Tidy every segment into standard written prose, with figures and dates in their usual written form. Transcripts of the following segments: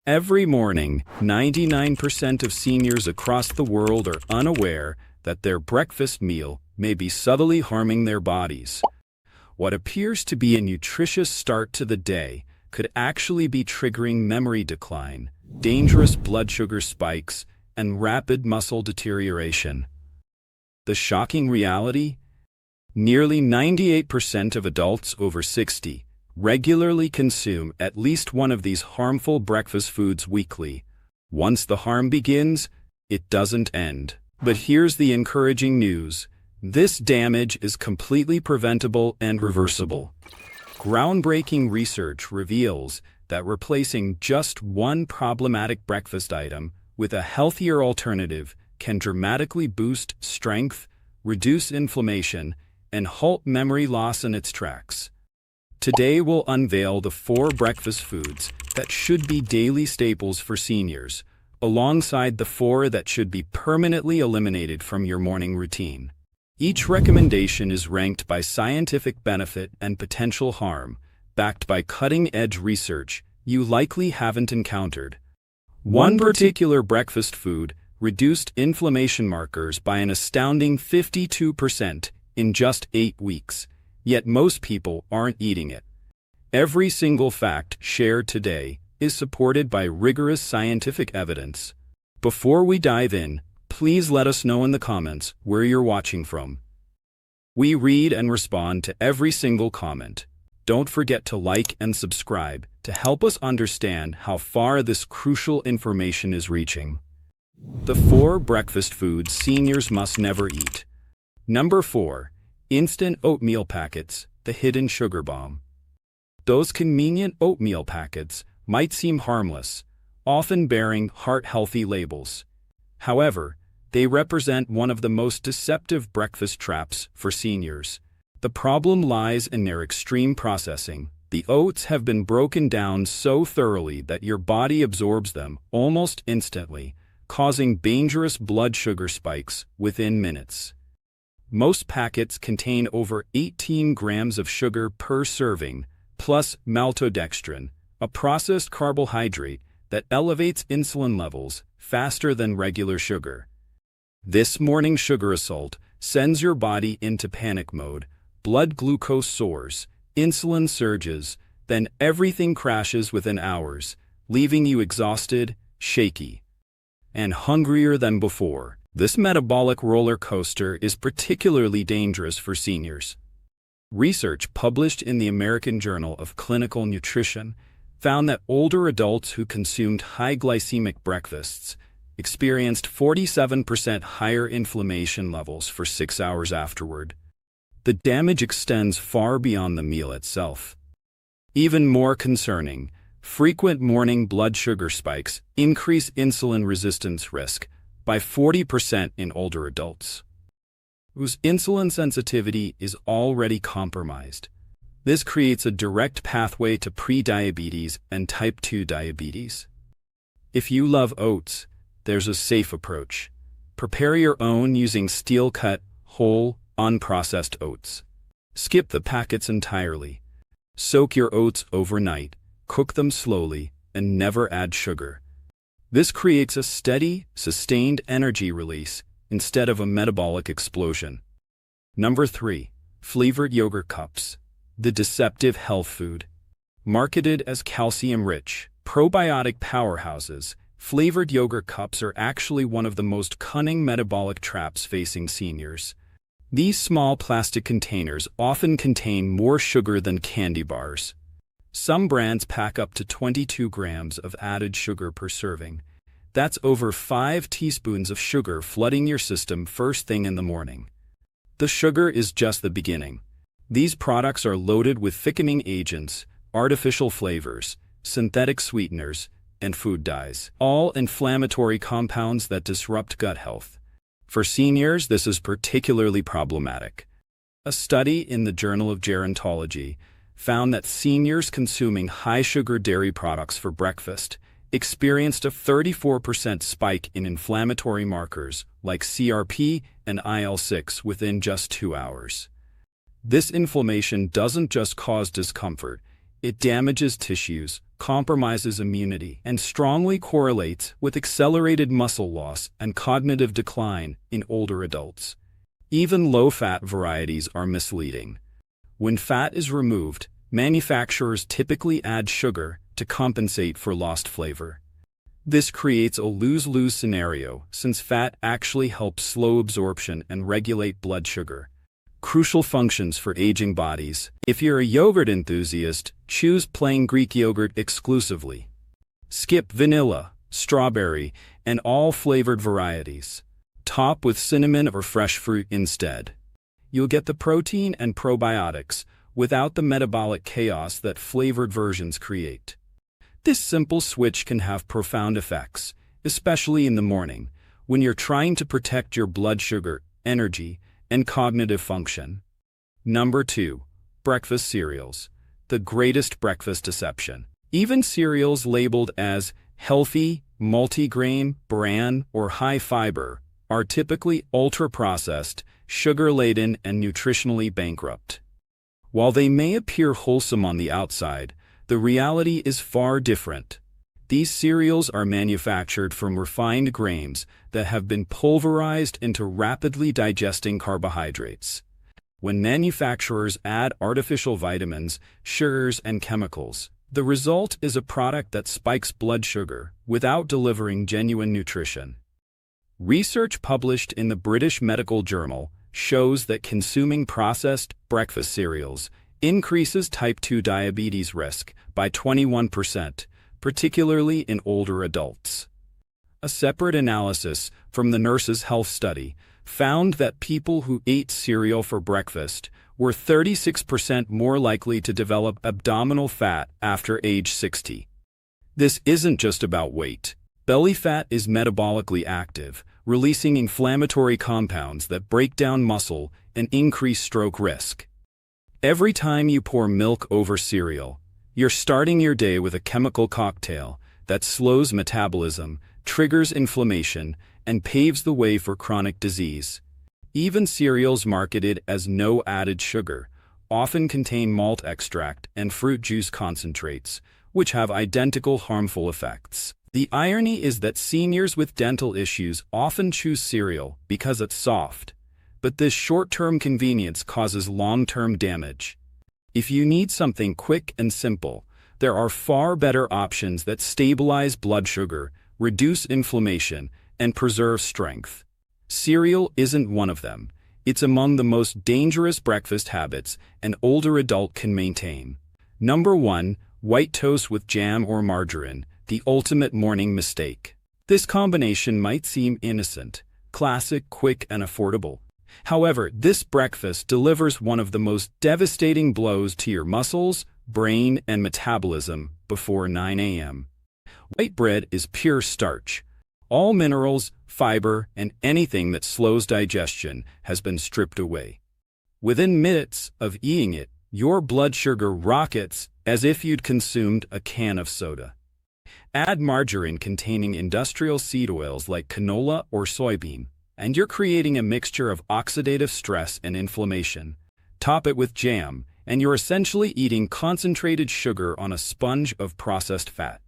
Every morning, 99% of seniors across the world are unaware that their breakfast meal may be subtly harming their bodies. What appears to be a nutritious start to the day could actually be triggering memory decline, dangerous blood sugar spikes, and rapid muscle deterioration. The shocking reality? Nearly 98% of adults over 60 regularly consume at least one of these harmful breakfast foods weekly. Once the harm begins, it doesn't end. But here's the encouraging news. This damage is completely preventable and reversible. Groundbreaking research reveals that replacing just one problematic breakfast item with a healthier alternative can dramatically boost strength, reduce inflammation, and halt memory loss in its tracks. Today we'll unveil the 4 breakfast foods that should be daily staples for seniors, alongside the 4 that should be permanently eliminated from your morning routine. Each recommendation is ranked by scientific benefit and potential harm, backed by cutting-edge research you likely haven't encountered. One particular breakfast food reduced inflammation markers by an astounding 52% in just 8 weeks. Yet most people aren't eating it. Every single fact shared today is supported by rigorous scientific evidence. Before we dive in, please let us know in the comments where you're watching from. We read and respond to every single comment. Don't forget to like and subscribe to help us understand how far this crucial information is reaching. The 4 breakfast foods seniors must never eat. Number 4. Instant oatmeal packets, the hidden sugar bomb. Those convenient oatmeal packets might seem harmless, often bearing heart-healthy labels. However, they represent one of the most deceptive breakfast traps for seniors. The problem lies in their extreme processing. The oats have been broken down so thoroughly that your body absorbs them almost instantly, causing dangerous blood sugar spikes within minutes. Most packets contain over 18 grams of sugar per serving, plus maltodextrin, a processed carbohydrate that elevates insulin levels faster than regular sugar. This morning sugar assault sends your body into panic mode. Blood glucose soars, insulin surges, then everything crashes within hours, leaving you exhausted, shaky, and hungrier than before. This metabolic roller coaster is particularly dangerous for seniors. Research published in the American Journal of Clinical Nutrition found that older adults who consumed high glycemic breakfasts experienced 47% higher inflammation levels for 6 hours afterward. The damage extends far beyond the meal itself. Even more concerning, frequent morning blood sugar spikes increase insulin resistance risk by 40% in older adults, whose insulin sensitivity is already compromised. This creates a direct pathway to prediabetes and type 2 diabetes. If you love oats, there's a safe approach. Prepare your own using steel-cut, whole, unprocessed oats. Skip the packets entirely. Soak your oats overnight, cook them slowly, and never add sugar. This creates a steady, sustained energy release instead of a metabolic explosion. Number 3. Flavored yogurt cups, the deceptive health food. Marketed as calcium-rich, probiotic powerhouses, flavored yogurt cups are actually one of the most cunning metabolic traps facing seniors. These small plastic containers often contain more sugar than candy bars. Some brands pack up to 22 grams of added sugar per serving. That's over 5 teaspoons of sugar flooding your system first thing in the morning. The sugar is just the beginning. These products are loaded with thickening agents, artificial flavors, synthetic sweeteners, and food dyes, all inflammatory compounds that disrupt gut health. For seniors, this is particularly problematic. A study in the Journal of Gerontology found that seniors consuming high-sugar dairy products for breakfast experienced a 34% spike in inflammatory markers like CRP and IL-6 within just 2 hours. This inflammation doesn't just cause discomfort, It damages tissues, compromises immunity, and strongly correlates with accelerated muscle loss and cognitive decline in older adults. Even low-fat varieties are misleading. When fat is removed, manufacturers typically add sugar to compensate for lost flavor. This creates a lose-lose scenario since fat actually helps slow absorption and regulate blood sugar. Crucial functions for aging bodies. If you're a yogurt enthusiast, choose plain Greek yogurt exclusively. Skip vanilla, strawberry, and all flavored varieties. Top with cinnamon or fresh fruit instead. You'll get the protein and probiotics without the metabolic chaos that flavored versions create. This simple switch can have profound effects, especially in the morning, when you're trying to protect your blood sugar, energy, and cognitive function. Number 2. Breakfast cereals. The greatest breakfast deception. Even cereals labeled as healthy, multigrain, bran, or high fiber are typically ultra-processed, sugar-laden, and nutritionally bankrupt. While they may appear wholesome on the outside, the reality is far different. These cereals are manufactured from refined grains that have been pulverized into rapidly digesting carbohydrates. When manufacturers add artificial vitamins, sugars, and chemicals, the result is a product that spikes blood sugar without delivering genuine nutrition. Research published in the British Medical Journal shows that consuming processed breakfast cereals increases type 2 diabetes risk by 21%, particularly in older adults. A separate analysis from the Nurses' Health Study found that people who ate cereal for breakfast were 36% more likely to develop abdominal fat after age 60. This isn't just about weight. Belly fat is metabolically active, releasing inflammatory compounds that break down muscle and increase stroke risk. Every time you pour milk over cereal, you're starting your day with a chemical cocktail that slows metabolism, triggers inflammation, and paves the way for chronic disease. Even cereals marketed as no added sugar often contain malt extract and fruit juice concentrates, which have identical harmful effects. The irony is that seniors with dental issues often choose cereal because it's soft, but this short-term convenience causes long-term damage. If you need something quick and simple, there are far better options that stabilize blood sugar, reduce inflammation, and preserve strength. Cereal isn't one of them. It's among the most dangerous breakfast habits an older adult can maintain. Number 1. White toast with jam or margarine, the ultimate morning mistake. This combination might seem innocent, classic, quick, and affordable. However, this breakfast delivers one of the most devastating blows to your muscles, brain, and metabolism before 9 a.m. White bread is pure starch. All minerals, fiber, and anything that slows digestion has been stripped away. Within minutes of eating it, your blood sugar rockets as if you'd consumed a can of soda. Add margarine containing industrial seed oils like canola or soybean, and you're creating a mixture of oxidative stress and inflammation. Top it with jam, and you're essentially eating concentrated sugar on a sponge of processed fat.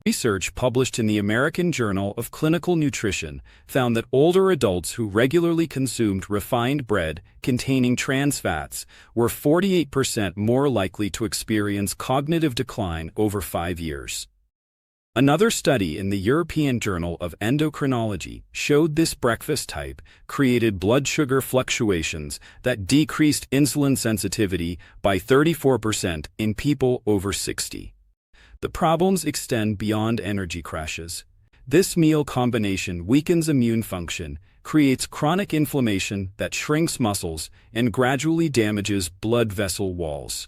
Research published in the American Journal of Clinical Nutrition found that older adults who regularly consumed refined bread containing trans fats were 48% more likely to experience cognitive decline over 5 years. Another study in the European Journal of Endocrinology showed this breakfast type created blood sugar fluctuations that decreased insulin sensitivity by 34% in people over 60. The problems extend beyond energy crashes. This meal combination weakens immune function, creates chronic inflammation that shrinks muscles, and gradually damages blood vessel walls.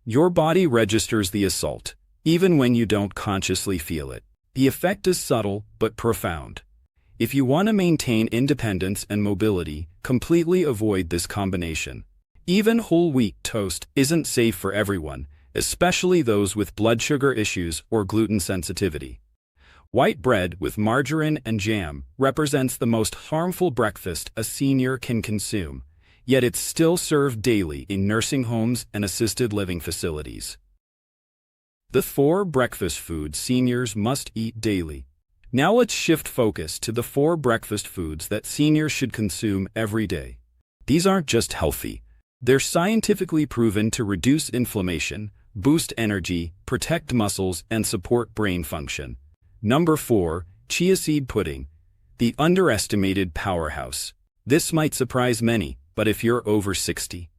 Your body registers the assault, even when you don't consciously feel it. The effect is subtle but profound. If you want to maintain independence and mobility, completely avoid this combination. Even whole wheat toast isn't safe for everyone, especially those with blood sugar issues or gluten sensitivity. White bread with margarine and jam represents the most harmful breakfast a senior can consume, yet it's still served daily in nursing homes and assisted living facilities. The 4 breakfast foods seniors must eat daily. Now let's shift focus to the 4 breakfast foods that seniors should consume every day. These aren't just healthy. They're scientifically proven to reduce inflammation, boost energy, protect muscles, and support brain function. Number 4, chia seed pudding, the underestimated powerhouse. This might surprise many, but if you're over 60,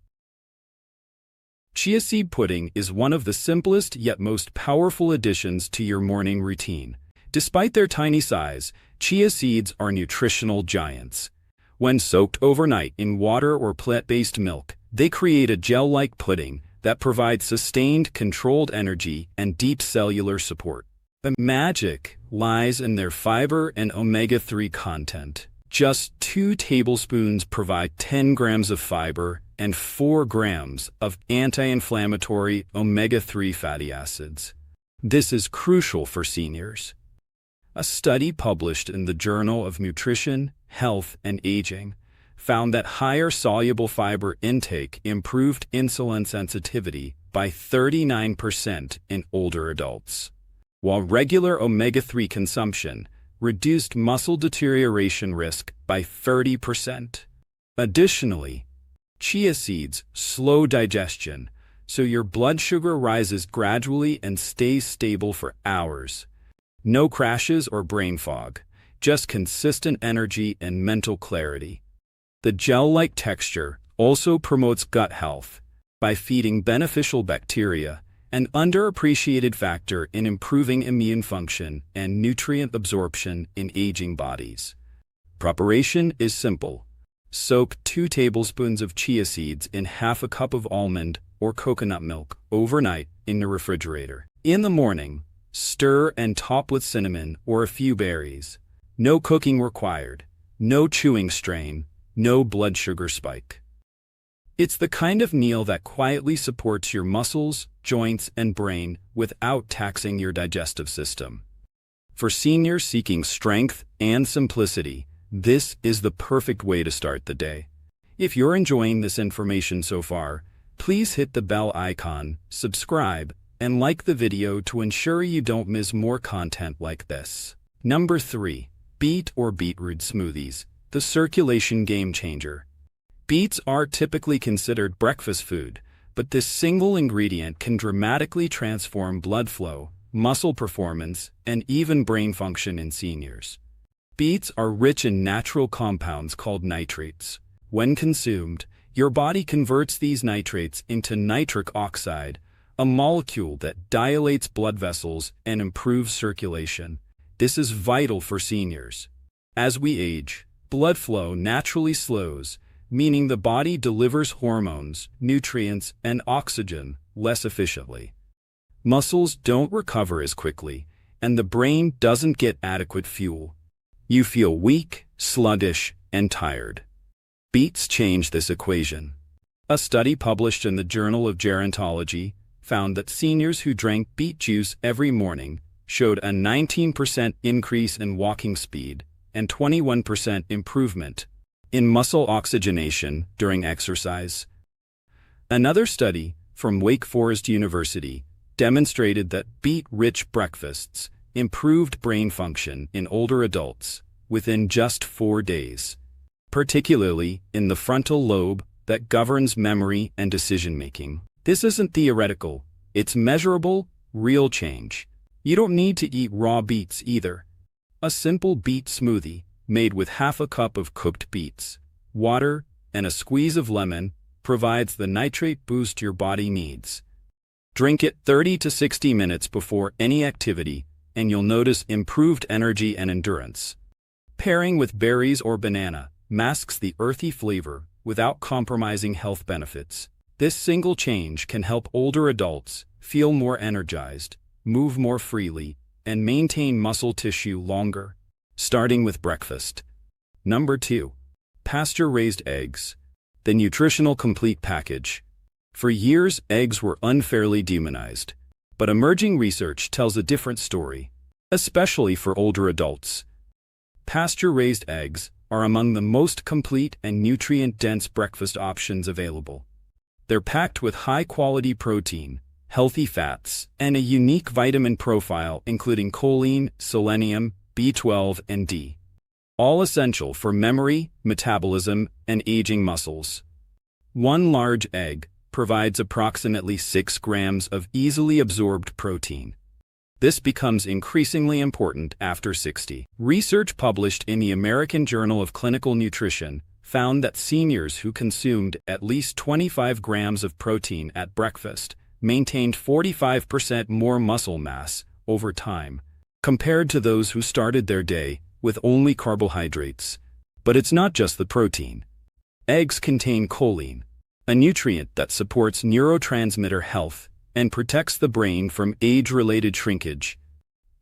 chia seed pudding is one of the simplest yet most powerful additions to your morning routine. Despite their tiny size, chia seeds are nutritional giants. When soaked overnight in water or plant-based milk, they create a gel-like pudding that provides sustained, controlled energy and deep cellular support. The magic lies in their fiber and omega-3 content. Just 2 tablespoons provide 10 grams of fiber and 4 grams of anti-inflammatory omega-3 fatty acids. This is crucial for seniors. A study published in the Journal of Nutrition, Health, and Aging found that higher soluble fiber intake improved insulin sensitivity by 39% in older adults, while regular omega-3 consumption reduced muscle deterioration risk by 30%. Additionally, chia seeds slow digestion, so your blood sugar rises gradually and stays stable for hours. No crashes or brain fog, just consistent energy and mental clarity. The gel-like texture also promotes gut health by feeding beneficial bacteria, an underappreciated factor in improving immune function and nutrient absorption in aging bodies. Preparation is simple. Soak 2 tablespoons of chia seeds in half a cup of almond or coconut milk overnight in the refrigerator. In the morning, stir and top with cinnamon or a few berries. No cooking required, no chewing strain, no blood sugar spike. It's the kind of meal that quietly supports your muscles, joints, and brain without taxing your digestive system. For seniors seeking strength and simplicity, this is the perfect way to start the day. If you're enjoying this information so far, please hit the bell icon, subscribe, and like the video to ensure you don't miss more content like this. Number 3. Beet or beetroot smoothies, the circulation game changer. Beets are typically considered breakfast food, but this single ingredient can dramatically transform blood flow, muscle performance, and even brain function in seniors. Beets are rich in natural compounds called nitrates. When consumed, your body converts these nitrates into nitric oxide, a molecule that dilates blood vessels and improves circulation. This is vital for seniors. As we age, blood flow naturally slows, meaning the body delivers hormones, nutrients, and oxygen less efficiently. Muscles don't recover as quickly, and the brain doesn't get adequate fuel. You feel weak, sluggish, and tired. Beets change this equation. A study published in the Journal of Gerontology found that seniors who drank beet juice every morning showed a 19% increase in walking speed and 21% improvement in muscle oxygenation during exercise. Another study from Wake Forest University demonstrated that beet-rich breakfasts improved brain function in older adults within just 4 days, particularly in the frontal lobe that governs memory and decision-making. This isn't theoretical, it's measurable, real change. You don't need to eat raw beets either. A simple beet smoothie, made with half a cup of cooked beets, water, and a squeeze of lemon, provides the nitrate boost your body needs. Drink it 30 to 60 minutes before any activity, and you'll notice improved energy and endurance. Pairing with berries or banana masks the earthy flavor without compromising health benefits. This single change can help older adults feel more energized, move more freely, and maintain muscle tissue longer. Starting with breakfast. Number 2. Pasture-raised eggs, the nutritional complete package. For years, eggs were unfairly demonized, but emerging research tells a different story, especially for older adults. Pasture-raised eggs are among the most complete and nutrient-dense breakfast options available. They're packed with high-quality protein, healthy fats, and a unique vitamin profile including choline, selenium, B12, and D. All essential for memory, metabolism, and aging muscles. One large egg provides approximately 6 grams of easily absorbed protein. This becomes increasingly important after 60. Research published in the American Journal of Clinical Nutrition found that seniors who consumed at least 25 grams of protein at breakfast maintained 45% more muscle mass over time, compared to those who started their day with only carbohydrates. But it's not just the protein. Eggs contain choline, a nutrient that supports neurotransmitter health and protects the brain from age-related shrinkage.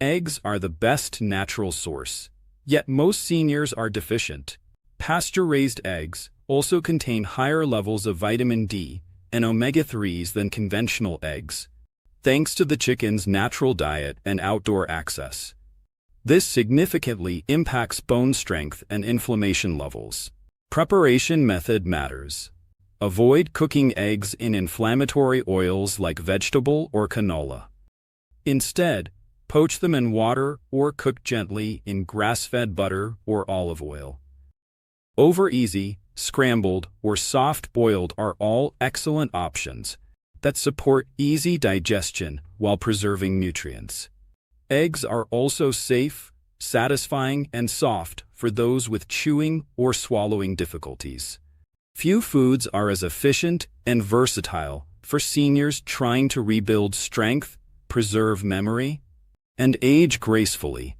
Eggs are the best natural source, yet most seniors are deficient. Pasture-raised eggs also contain higher levels of vitamin D and omega-3s than conventional eggs, thanks to the chicken's natural diet and outdoor access. This significantly impacts bone strength and inflammation levels. Preparation method matters. Avoid cooking eggs in inflammatory oils like vegetable or canola. Instead, poach them in water or cook gently in grass-fed butter or olive oil. Over-easy, scrambled, or soft-boiled are all excellent options that support easy digestion while preserving nutrients. Eggs are also safe, satisfying, and soft for those with chewing or swallowing difficulties. Few foods are as efficient and versatile for seniors trying to rebuild strength, preserve memory, and age gracefully.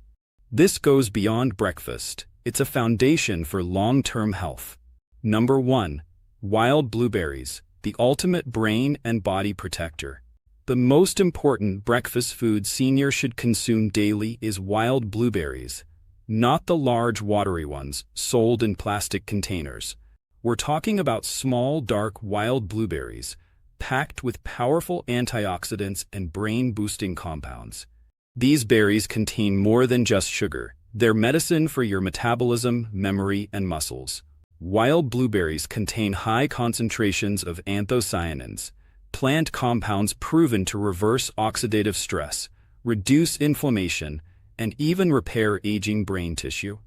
This goes beyond breakfast. It's a foundation for long-term health. Number 1. Wild blueberries, the ultimate brain and body protector. The most important breakfast food seniors should consume daily is wild blueberries, not the large watery ones sold in plastic containers. We're talking about small, dark, wild blueberries, packed with powerful antioxidants and brain-boosting compounds. These berries contain more than just sugar. They're medicine for your metabolism, memory, and muscles. Wild blueberries contain high concentrations of anthocyanins, plant compounds proven to reverse oxidative stress, reduce inflammation, and even repair aging brain tissue.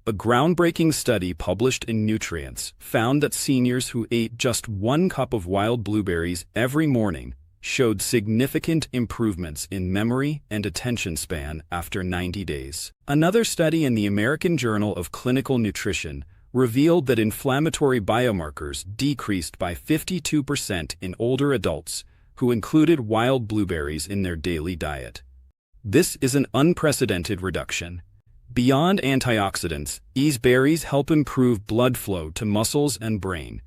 A groundbreaking study published in Nutrients found that seniors who ate just 1 cup of wild blueberries every morning showed significant improvements in memory and attention span after 90 days. Another study in the American Journal of Clinical Nutrition revealed that inflammatory biomarkers decreased by 52% in older adults who included wild blueberries in their daily diet. This is an unprecedented reduction. Beyond antioxidants, these berries help improve blood flow to muscles and brain,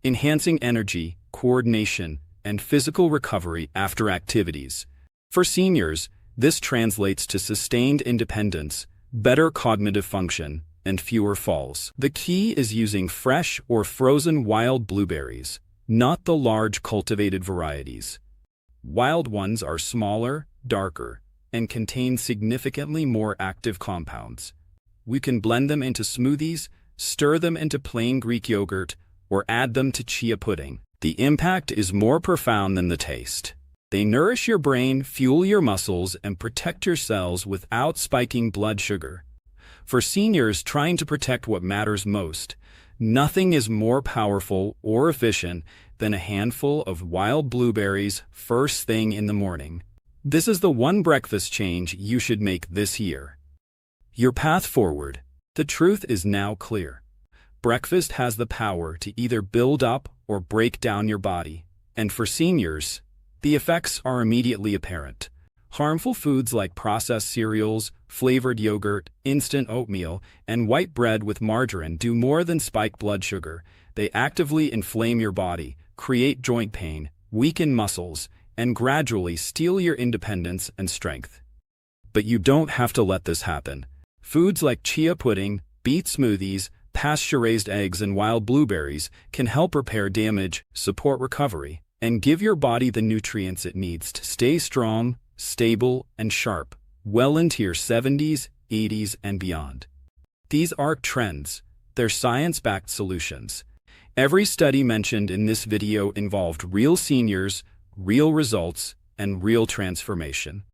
enhancing energy, coordination, and physical recovery after activities. For seniors, this translates to sustained independence, better cognitive function, and fewer falls. The key is using fresh or frozen wild blueberries, not the large cultivated varieties. Wild ones are smaller, darker, and contain significantly more active compounds. We can blend them into smoothies, stir them into plain Greek yogurt, or add them to chia pudding. The impact is more profound than the taste. They nourish your brain, fuel your muscles, and protect your cells without spiking blood sugar. For seniors trying to protect what matters most, nothing is more powerful or efficient than a handful of wild blueberries first thing in the morning. This is the one breakfast change you should make this year. Your path forward. The truth is now clear. Breakfast has the power to either build up or break down your body, and for seniors, the effects are immediately apparent. Harmful foods like processed cereals, flavored yogurt, instant oatmeal, and white bread with margarine do more than spike blood sugar. They actively inflame your body, create joint pain, weaken muscles, and gradually steal your independence and strength. But you don't have to let this happen. Foods like chia pudding, beet smoothies, pasture-raised eggs, and wild blueberries can help repair damage, support recovery, and give your body the nutrients it needs to stay strong, stable, and sharp, well into your 70s, 80s, and beyond. These aren't trends. They're science-backed solutions. Every study mentioned in this video involved real seniors, real results, and real transformation.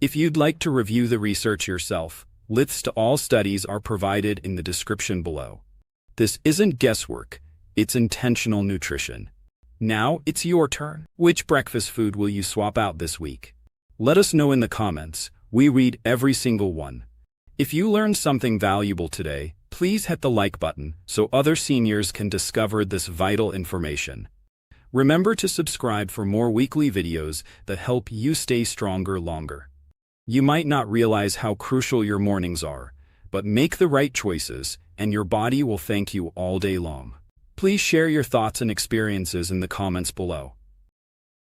If you'd like to review the research yourself, links to all studies are provided in the description below. This isn't guesswork, it's intentional nutrition. Now it's your turn. Which breakfast food will you swap out this week? Let us know in the comments. We read every single one. If you learned something valuable today, please hit the like button so other seniors can discover this vital information. Remember to subscribe for more weekly videos that help you stay stronger longer. You might not realize how crucial your mornings are, but make the right choices and your body will thank you all day long. Please share your thoughts and experiences in the comments below.